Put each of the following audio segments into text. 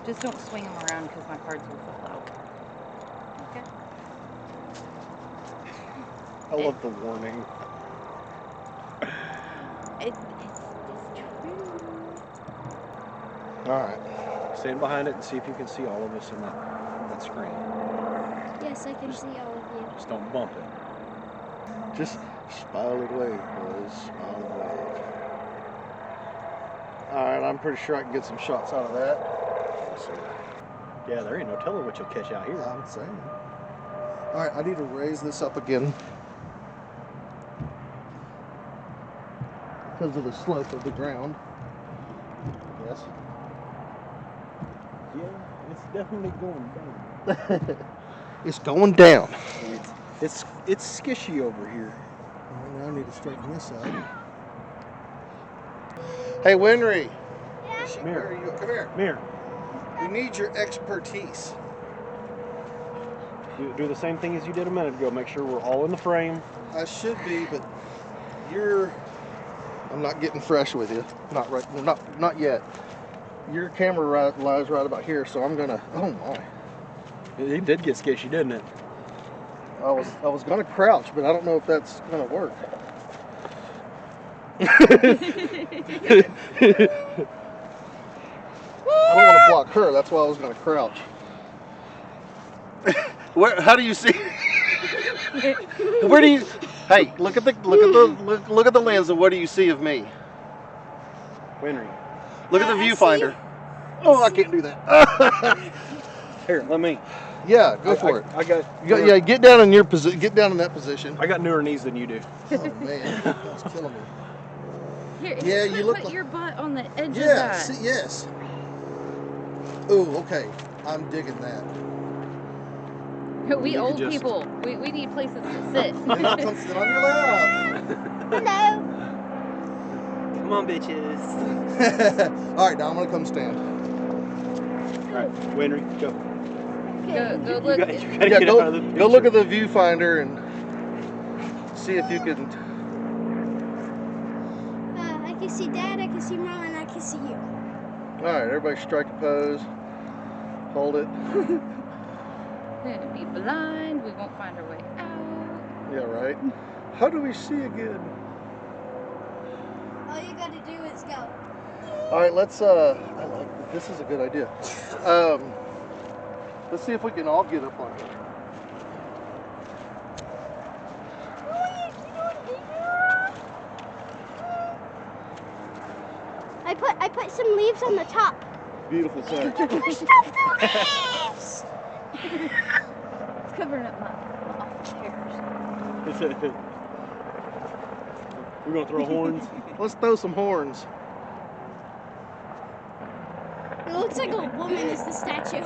Just don't swing them around because my cards will fall out. Okay. I love the warning. It's true. All right. Stand behind it and see if you can see all of us in that screen. Yes, I can see all of you. Just don't bump it. Just smile and wave, boys. Smile and wave. All right, I'm pretty sure I can get some shots out of that. Let's see. Yeah, there ain't no telling what you'll catch out here. I'm saying. All right, I need to raise this up again because of the slope of the ground. Yes. Yeah, it's definitely going down. It's going down. It's skishy over here. Well, now I need to straighten this out. Hey, Winry. Yeah? Come here. Come here. Come here. We need your expertise. Do the same thing as you did a minute ago. Make sure we're all in the frame. I should be, but I'm not getting fresh with you. Not right. Not yet. Your camera lies right about here, so I'm gonna. Oh my! It did get sketchy, didn't it? I was gonna crouch, but I don't know if that's gonna work. I don't want to block her. That's why I was gonna crouch. How do you see? Where do you? Hey, look at the lens, and what do you see of me? Winry. Look at the viewfinder. Oh, I can't do that. Here, let me. Yeah, go for it. Yeah, get down in your position. Get down in that position. I got newer knees than you do. Oh man, that's killing me. Here, you look. Put your butt on the edge of that. Yes. Ooh, okay. I'm digging that. We old people. We need places to sit. Come sit on your lap. Hello. Come on, bitches. All right, now I'm gonna come stand. All right, Winry, go. Go look. Go look at the viewfinder and see if you can. I can see Dad, I can see Mom, and I can see you. All right, everybody strike a pose. Hold it. We're gonna be blind. We won't find our way out. Yeah, right. How do we see again? All you gotta do is go. All right, let's. This is a good idea. Let's see if we can all get up on here. I put some leaves on the top. Beautiful sight. Stop the leaves! It's covering up my chairs. We're gonna throw horns. Let's throw some horns. It looks like a woman is the statue.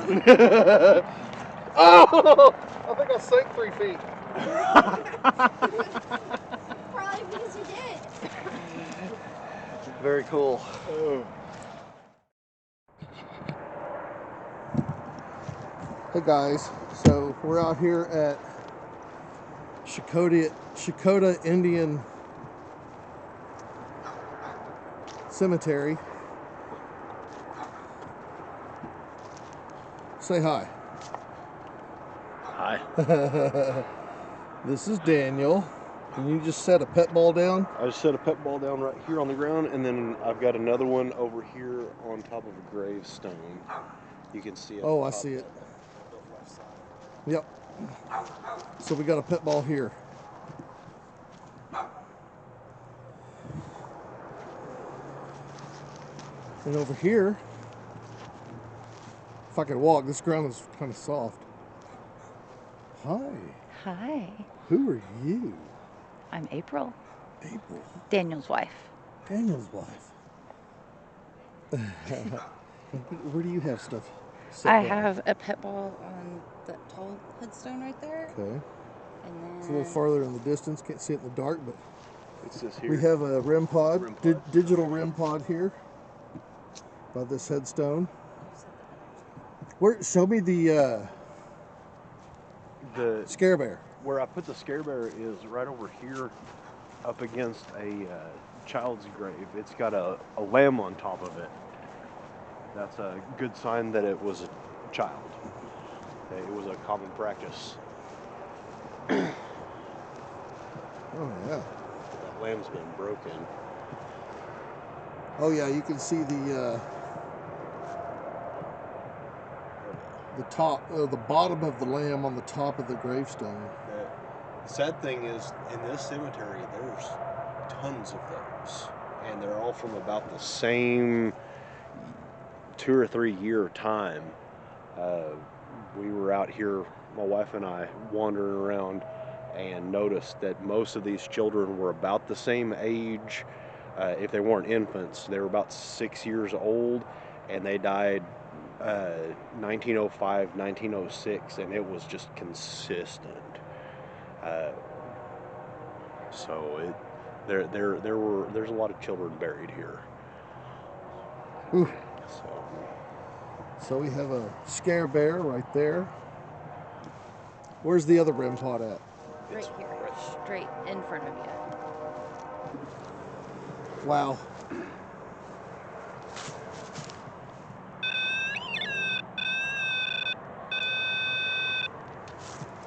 Oh! I think I sank 3 feet. Probably because you did. Very cool. Oh. Hey guys, so we're out here at Checotah Indian Cemetery. Say hi. Hi. This is Daniel. Can you just set a pet ball down? I just set a pet ball down right here on the ground, and then I've got another one over here on top of a gravestone. You can see it. Oh, I see it. Yep. So we got a pet ball here. And over here, if I could walk, this ground is kind of soft. Hi. Hi. Who are you? I'm April. April. Daniel's wife. Daniel's wife. Where do you have stuff? I have a pet ball on the tall headstone right there. Okay. And then It's a little farther in the distance. Can't see it in the dark, but it's this here. We have a REM pod, digital REM pod here by this headstone. Show me the scare bear. Where I put the scare bear is right over here up against a child's grave. It's got a lamb on top of it. that's a good sign that it was a child. Okay, it was a common practice. Oh yeah. That lamb's been broken. Oh yeah, you can see the top, the bottom of the lamb on the top of the gravestone. The sad thing is, in this cemetery, there's tons of those, and they're all from about the same 2 or 3 year time. We were out here, my wife and I, wandering around, and noticed that most of these children were about the same age. If they weren't infants, they were about 6 years old, and they died 1905, 1906, and it was just consistent. There's a lot of children buried here. Ooh. So we have a scare bear right there. Where's the other REM pod at? Right here, straight in front of you. Wow.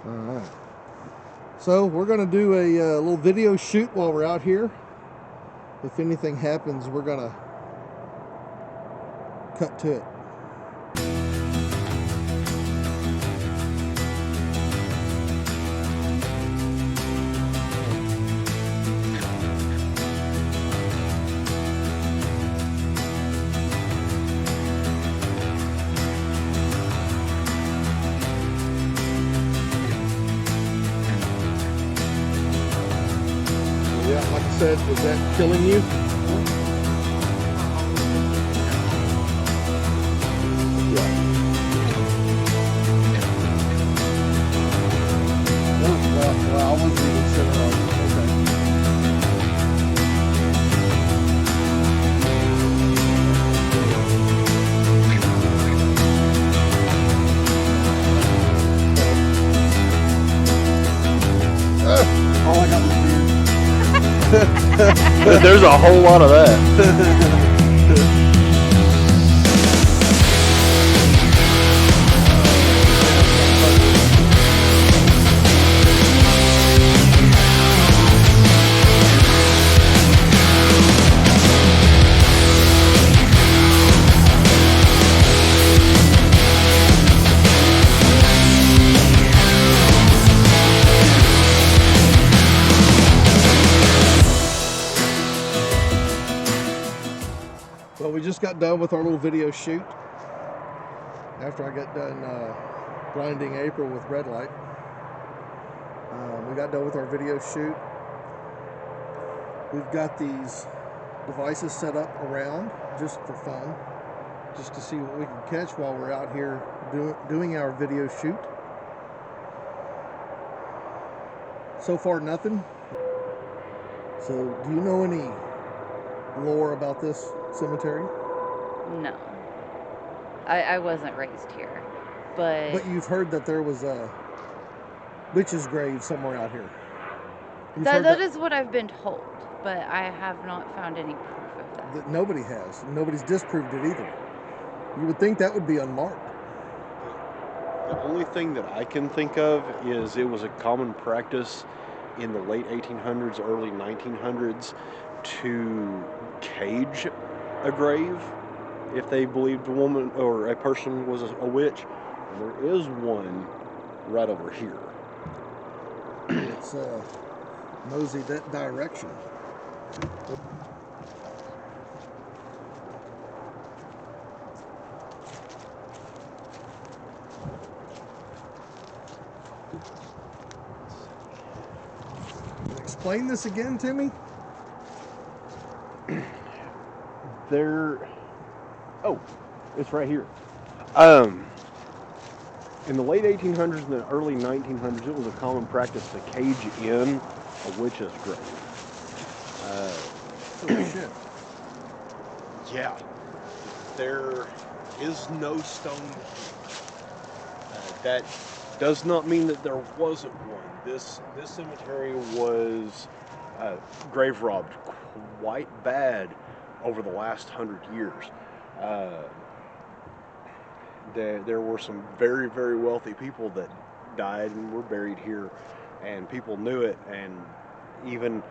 All right. So we're going to do a little video shoot while we're out here. If anything happens, we're going to cut to it. Yeah, like I said, is that killing you? Yeah. Well, I wasn't even sitting on it. Okay. All I got was beer. There's a whole lot of that. Well, we just got done with our little video shoot after I got done blinding April with red light. We got done with our video shoot. We've got these devices set up around just for fun, just to see what we can catch while we're out here doing our video shoot. So far, nothing. So, do you know any lore about this cemetery? No. I wasn't raised here, But you've heard that there was a witch's grave somewhere out here. that is what I've been told, but I have not found any proof of that. That nobody has. Nobody's disproved it either. You would think that would be unmarked. The only thing that I can think of is it was a common practice in the late 1800s, early 1900s to cage a grave if they believed a woman or a person was a witch. And there is one right over here. It's nosy that direction. Explain this again to me. Oh, it's right here. In the late 1800s and the early 1900s, it was a common practice to cage in a witch's grave. Oh shit. Yeah, there is no stone. That does not mean that there wasn't one. This cemetery was grave robbed quite bad over the last 100 years. there were some very, very wealthy people that died and were buried here, and people knew it. And even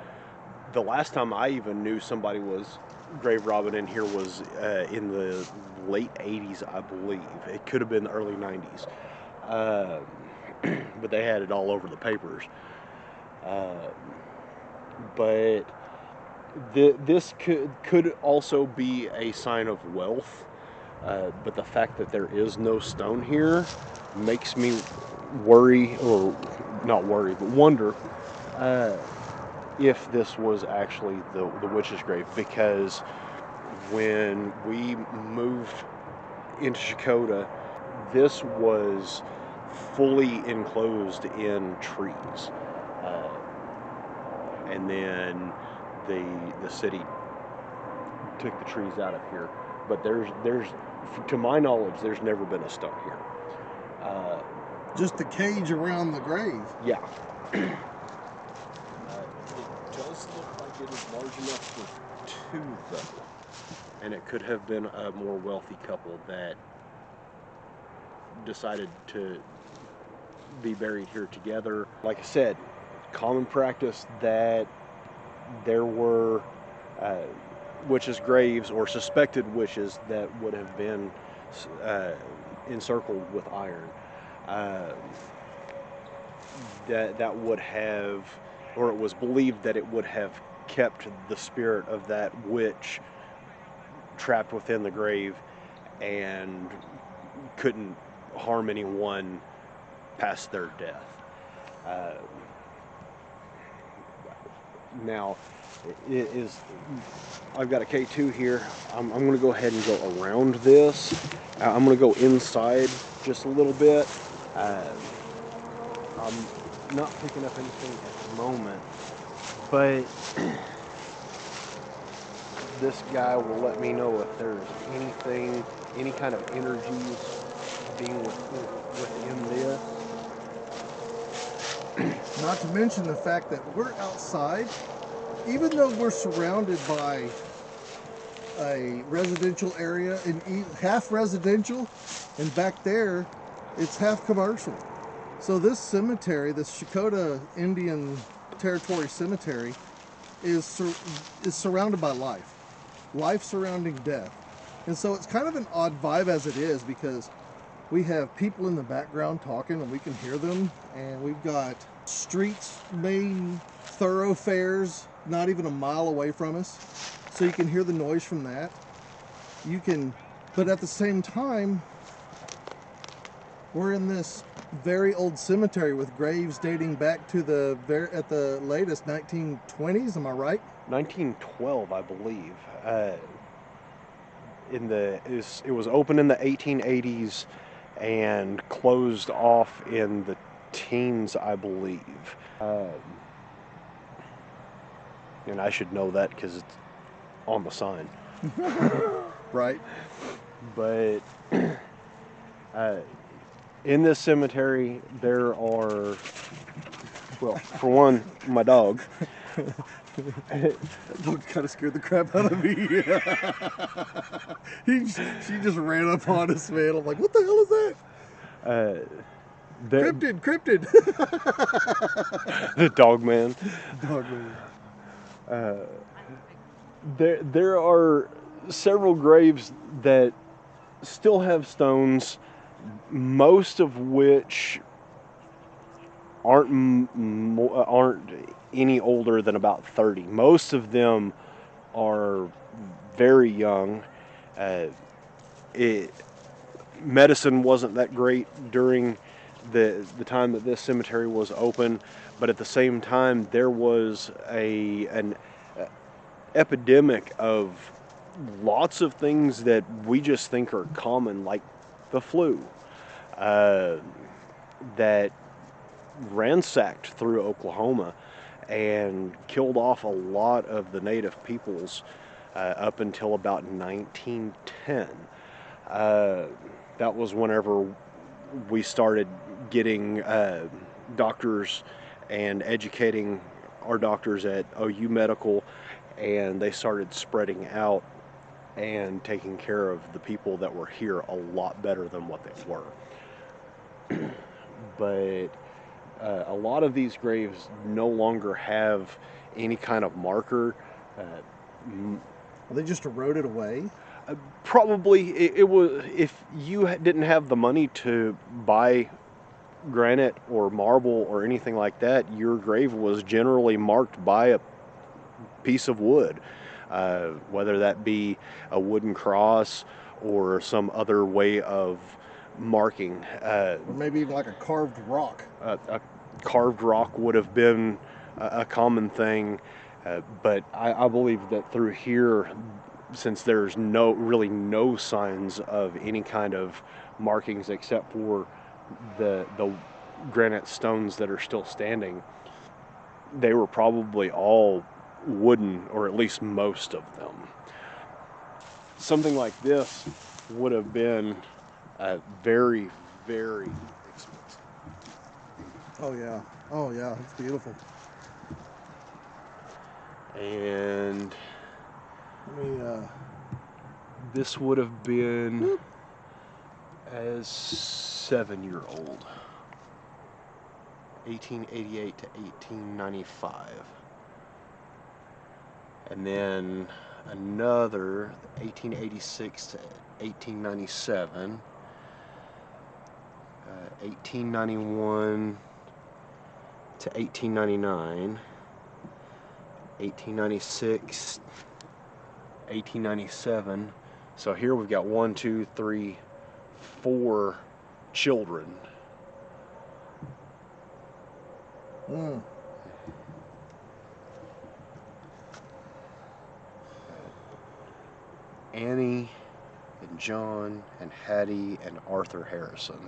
the last time I even knew somebody was grave robbing in here was in the late 80s, I believe. It could have been the early 90s. But they had it all over the papers. But this could also be a sign of wealth. But the fact that there is no stone here makes me worry, or not worry, but wonder if this was actually the witch's grave. Because when we moved into Checotah, this was fully enclosed in trees. And then the city took the trees out of here. But there's to my knowledge, there's never been a stone here. Just the cage around the grave. Yeah. It does look like it is large enough for two, though. And it could have been a more wealthy couple that decided to be buried here together. Like I said, common practice that there were witches' graves or suspected witches that would have been encircled with iron. That would have, or it was believed that it would have kept the spirit of that witch trapped within the grave and couldn't harm anyone past their death. Now, it is. I've got a K2 here. I'm going to go ahead and go around this. I'm going to go inside just a little bit. I'm not picking up anything at the moment, but this guy will let me know if there's anything, any kind of energies being within this. Not to mention the fact that we're outside, even though we're surrounded by a residential area, and half residential, and back there it's half commercial. So this cemetery, this Checotah Indian Territory Cemetery, is surrounded by life surrounding death. And so it's kind of an odd vibe as it is, because we have people in the background talking and we can hear them, and we've got streets, main thoroughfares not even a mile away from us, so you can hear the noise from that. But at the same time, we're in this very old cemetery with graves dating back to at the latest 1920s. Am I right? 1912, I believe. It was opened in the 1880s and closed off in the teens, I believe. And I should know that because it's on the sign. Right. But in this cemetery, there are, well, for one, my dog. That dog kind of scared the crap out of me. She just ran up on us, man. I'm like, what the hell is that? Cryptid. The dog man. Dog man. There are several graves that still have stones, most of which aren't any older than about 30. Most of them are very young. Medicine wasn't that great during the time that this cemetery was open, but at the same time there was an epidemic of lots of things that we just think are common, like the flu, that ransacked through Oklahoma and killed off a lot of the native peoples up until about 1910. That was whenever we started getting doctors and educating our doctors at OU Medical, and they started spreading out and taking care of the people that were here a lot better than what they were. But a lot of these graves no longer have any kind of marker. They just eroded away? Probably it was, if you didn't have the money to buy granite or marble or anything like that, your grave was generally marked by a piece of wood, whether that be a wooden cross or some other way of marking. Or maybe even like a carved rock. A carved rock would have been a common thing, but I believe that through here, since there's really no signs of any kind of markings except for the granite stones that are still standing, they were probably all wooden, or at least most of them. Something like this would have been very, very expensive. Oh yeah, it's beautiful. And Let me, this would have been as 7-year-old, 1888 to 1895. And then another 1886 to 1897, 1891 to 1899, 1896, 1897. So here we've got 1, 2, 3, 4 children. Annie and John and Hattie and Arthur Harrison.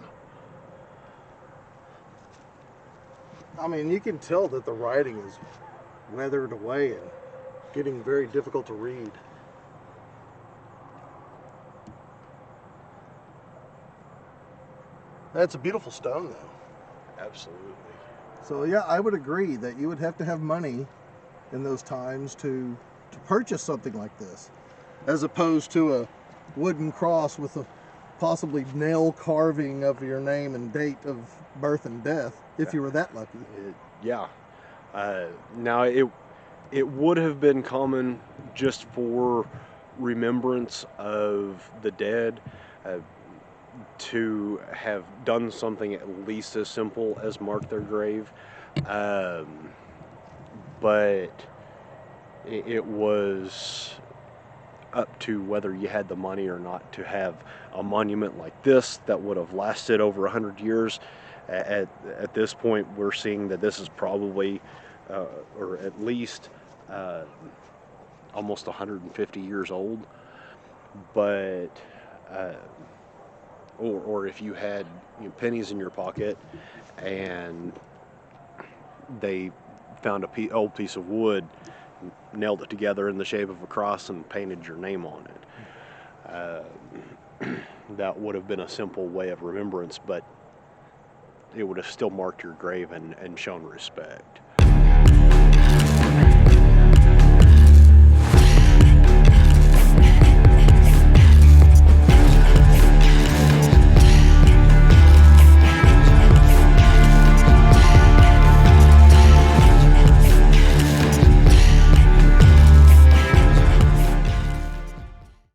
I mean, you can tell that the writing is weathered away and getting very difficult to read. That's a beautiful stone, though. Absolutely. So yeah, I would agree that you would have to have money in those times to purchase something like this, as opposed to a wooden cross with a possibly nail carving of your name and date of birth and death, if you were that lucky. Now it would have been common just for remembrance of the dead, to have done something at least as simple as mark their grave, but it was up to whether you had the money or not to have a monument like this that would have lasted over 100 years. At this point, we're seeing that this is probably, or at least almost 150 years old. But or if you had pennies in your pocket and they found a old piece of wood, nailed it together in the shape of a cross and painted your name on it, that would have been a simple way of remembrance, but it would have still marked your grave and shown respect.